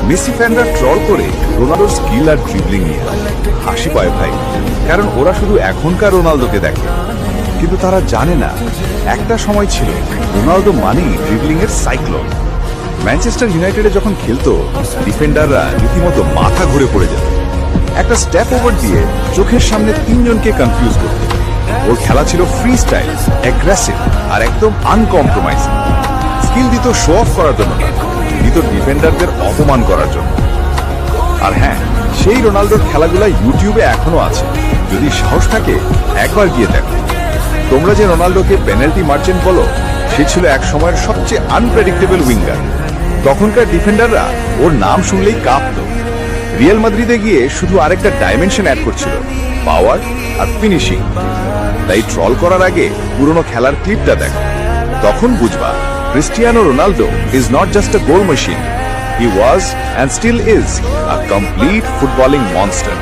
Messi ফ্যানরা troll করে রোনাল্ডোর skill আর dribbling নিয়ে হাসি পায় ভাই, কারণ ওরা শুধু এখনকার রোনাল্ডোকে দেখে, কিন্তু তারা জানে না একটা সময় ছিল রোনাল্ডো মানেই ড্রিবলিং এর সাইক্লোন। ম্যানচেস্টার ইউনাইটেডে যখন খেলতো, ডিফেন্ডাররা রীতিমতো মাথা ঘুরে পড়ে যেত। একটা স্টেপ ওভার দিয়ে চোখের সামনে তিনজনকে কনফিউজ করত। ওর খেলা ছিল ফ্রি স্টাইল, অ্যাগ্রেসিভ আর একদম আনকম্প্রোমাইজিং। স্কিল দিত শো অফ করার জন্য না, দিত ডিফেন্ডারদের অপমান করার জন্য। আর হ্যাঁ, সেই রোনাল্ডোর খেলাগুলা ইউটিউবে এখনো আছে, যদি সাহস থাকে একবার গিয়ে দেখো। তোমরা যে রোনাল্ডোকে পেনাল্টি মার্চেন্ট বলো, সে ছিল এক সময়ের সবচেয়ে আনপ্রেডিক্টেবল উইঙ্গার। তখনকার ডিফেন্ডাররা ওর নাম শুনলেই কাঁপত। রিয়াল মাদ্রিদে গিয়ে শুধু আরেকটা ডাইমেনশন অ্যাড করছিল, পাওয়ার আর ফিনিশিং। তাই ট্রল করার আগে পুরনো খেলার ক্লিপটা দেখো, তখন বুঝবা Cristiano Ronaldo is not just a goal machine, he was and still is a complete footballing monster.